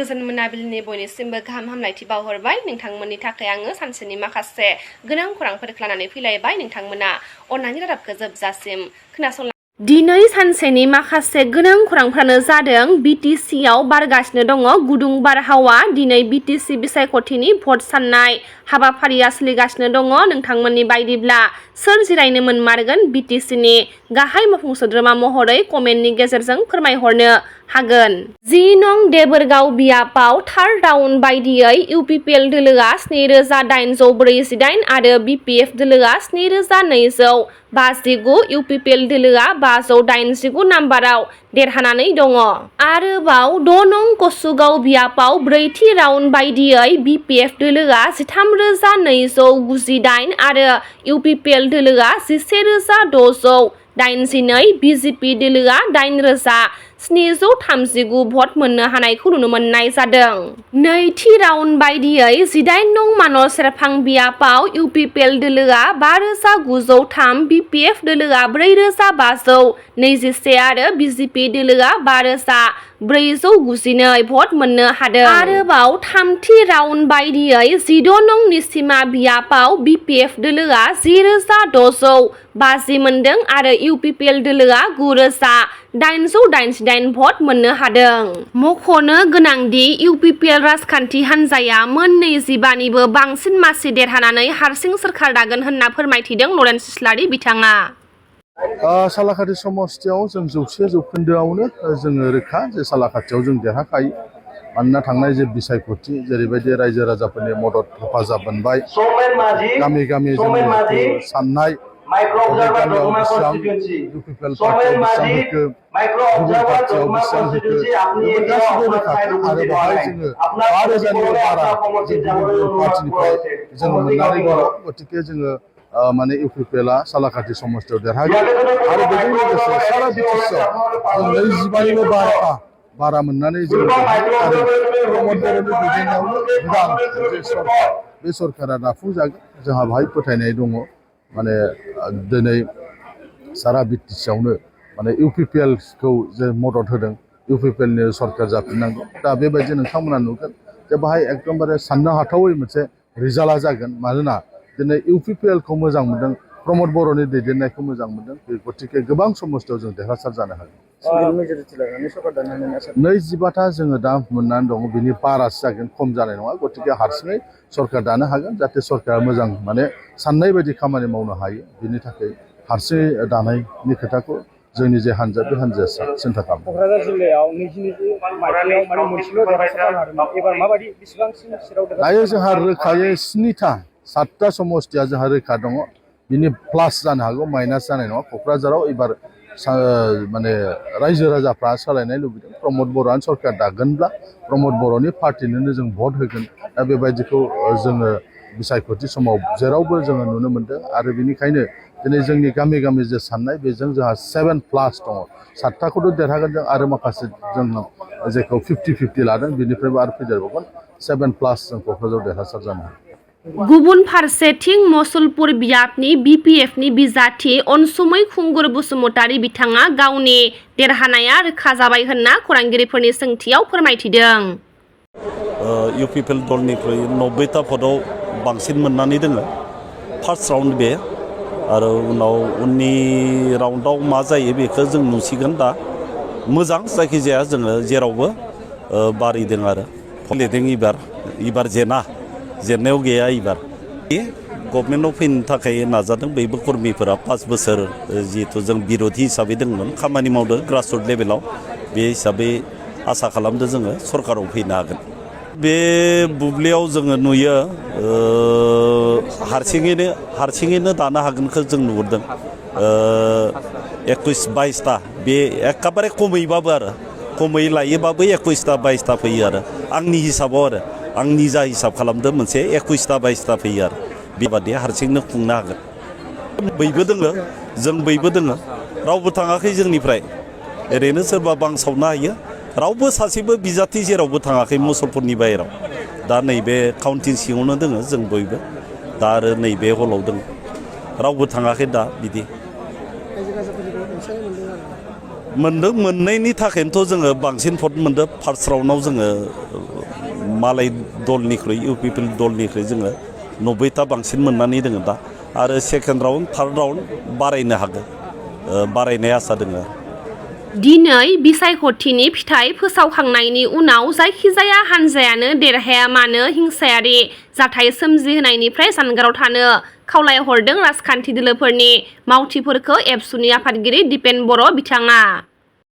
गोजोन मोनाबिलिनि बयनिसिमबो गाहाम हामलायथि बावहरबाय। नोंथांमोननि थाखाय आङो सानसेनि माखासे गोनां खौरांफोरखौ लानानै फैलायबाय। नोंथांमोना अननानै रादाबखौ जोबजासिम खोनासंलां। दिनै सानसेनि माखासे गोनां खौरांफ्रानो जादों BTC आव बारगासिनो दङ गुदुं बारहावा। दिनै BTC बिसायख'थिनि भट साननाय हाबाफारिया सोलिगासिनो दङ। नोंथांमोननि बायदिब्ला सोर जिरायनो मोनमारगोन BTCनि गाहाय मावफुं सोद्रोमा महरै कमेन्टनि गेजेरजों फोरमायहरनो हागोन। 10 नं देबोरगाव बियापाव थार्ड राउन्ड बायदियै UPPL दोलोआ 7848 आरो BPF दोलोआ 7259 UPPL दोलोआ 589 नाम्बाराव देरहानानै दङ। आरोबाव 6 नं कसुगाव बियापाव ब्रैथि राउन्ड बायदियै BPF दोलोआ 13298 आरो UPPL दोलोआ 11682 BJP दोलोआ 8739 भट मोननो हानायखौ नुनो मोननाय जादों। नैथि राउन्ड बायदियै 18 नं मानर सेरफां बियापाव UPPL दोलोआ 5903 BPF दोलोआ 4521 आरो BJP दोलोआ 5492 भट मोननो हादों। आरोबाव थामथि राउन्ड बायदियै 16 नं निसिमा बियापाव BPF दोलोआ 10650 मोनदों आरो UPPL दोलोआ 9888 भट मोननो हादों। मख'नो गोनांदि UPPL राजखान्थि हान्जाया मोन 25निबो बांसिन मासि देरहानानै हारसिं सोरखार दागोन होनना फोरमायथिदों लरेन्स इस्लारि बिथाङा। सालाकाटि समस्तियाव जों 100% जोङो रोखा जे सालाकाटियाव जों देरहाखायो। मानोना थांनाय जे बिसायख'थि जेरैबायदि रायजो राजाफोरनि मदद हेफाजाब मोनबाय, गामि गामि जोंनि साननाय बबे गामियाव बेसेबां UPPL पार्टियाव बेसेबां होखो, गुबुन पार्टियाव बेसेबां होखो, बेफोर गासिबो रोखाखा। आरो बेवहाय जोङो 5000निबो बारा जों गुबुन पार्टिनिफ्राय जों मोननानै दङ। गतिके जोङो माने UPPLआ सालाकाटि समस्तियाव देरहागोन। आरो बेजों लोगोसे सारा BTCआव जों 25निबो बारा मोननानै जों देरहागोन। आरो प्रमद बर'नि दैदेननायावनो गोदान जे सरकार, बे सरकारा दाफुंजागोन। जोंहा बेवहाय फोथायनाय दङ। माने दिनै सारा BTCआवनो माने UPPLखौ जे मदद होदों, UPPLनि सरकार जाफिननांगौ। दा बेबायदि नोंथांमोना नुगोन जे बाहाय एकदमबारे साननो हाथावै मोनसे रिजाल्टआ जागोन। मानोना दिनै UPPLखौ मोजां मोनदों, प्रमद बर'नि दैदेननायखौ मोजां मोनदों। गतिके गोबां समस्तियाव जों देरहासार जानो हागोन। 25था जोङो दा मोननानै दङ, बिनि बारासो जागोन, खम जानाय नङा। गतिके हारसिङै सरकार दानो हागोन, जाहाथे सरकारा मोजां माने साननाय बायदि खामानि मावनो हायो। बिनि थाखाय हारसिङै दानायनि खोथाखौ जोंनि जे हान्जा, बे हान्जाया सिन्था खालामो। क'क्राझार जिल्लायाव 2022 मायथाइयाव माने मोनसेल' देरहासार जानो हादोंमोन। एबार माबायदि बेसेबांसिम सिराव दायो जोंहा रोखायै 7था समस्तिया जोंहा रोखा दङ। बिनि प्लास जानो हागौ, माइनास जानाय नङा। क'क्राझाराव एबार माने रायजो राजाफ्रा सोलायनाय लुबैदों। प्रमद बर'आनो सरकार दागोनब्ला प्रमद बर'नि पार्टिनोनो जों भट होगोन। दा बेबायदिखौ जोङो बिसायख'थि समाव जेरावबो जोङो नुनो मोन्दों। आरो बेनिखायनो दिनै जोंनि गामि गामि जे साननाय, बेजों जोंहा 7+ दङ। 7थाखौथ' देरहागोन जों, आरो माखासे जों जेखौ 50-50 लादों बिनिफ्रायबो आरो फैदेरबावगोन। 7+ जों क'क्राझाराव देरहासार जानो हागोन। गुबुन फारसेथिं मसलपुर बियापनि BPFनि बिजाथि अनसुमै खुंगुर बसुमतारी बिथाङा गावनि देरहानाया रोखा जाबाय होनना खौरांगिरिफोरनि सोंथियाव फोरमायथिदों। UPPL दलनिख्रुइ 90था भटआव बांसिन मोननानै दोङो फार्स्ट राउन्ड बे। आरो उननि राउन्डआव मा जायो बेखौ जों नुसिगोन। दा मोजां, जायखिजाया जोङो जेरावबो बारिदों आरो फलिदों। इबार जेननायाव गैया। इबार गभर्नमेन्टआव फैनो थाखाय नाजादों बयबो कर्मिफोरा। 5 बोसोर जिहेतु जों बिर'धि हिसाबै दंमोन, खामानि मावदों ग्रासरुट लेभेलाव। बे हिसाबै आसा खालामदों जोङो सरकाराव फैनो हागोन। बे बुब्लियाव जोङो नुयो हारसिङैनो दानो हागोनखौ जों नुहुरदों। 21-22टा बे एखेबारे खमैबाबो आरो खमै लायोबाबो 21टा 22टा फैयो आरो आंनि हिसाबाव। आरो आं निजा हिसाब खालामदों मोनसे 21टा 22टा फैयो आरो बेबादि हारसिंनो खुंनो हागोन। बयबो दोङो, जों बयबो दोङो, रावबो थाङाखै जोंनिफ्राय। ओरैनो सोरबा बांसावनो हायो। रावबो सासेबो बिजाथि जेरावबो थाङाखै मसलपुरनि बाहेराव। दा नैबे काउन्टिं सिङावनो दोङो जों बयबो। दा आरो नैबे हलाव दोङो, रावबो थाङाखै दा बिदि। मोनदों, मोननायनि थाखायनोथ' जोङो बांसिन भट मोनदों। फार्स्ट राउन्डआव जोङो मालाय दलनिख्रुइ इउ पि पि एल दलनिख्रुइ जोङो 90ता बांसिन मोननानै दोङो दा आरो सेकेन्ड राउन्ड थार्ड राउन्ड बारायनो हागोन बारायनाय आसा दोङो। दिनै बिसायख'थिनि फिथाइ फोसावखांनायनि उनाव जायखिजाया हानजायानो देरहाया मानो हिंसायारि जाथाय सोमजिहोनायनिफ्राय जानगाराव थानो खावलायहरदों राजखान्थि दोलोफोरनि मावथिफोरखौ एबसुनि आफादगिरि दिपेन बर' बिथाङा।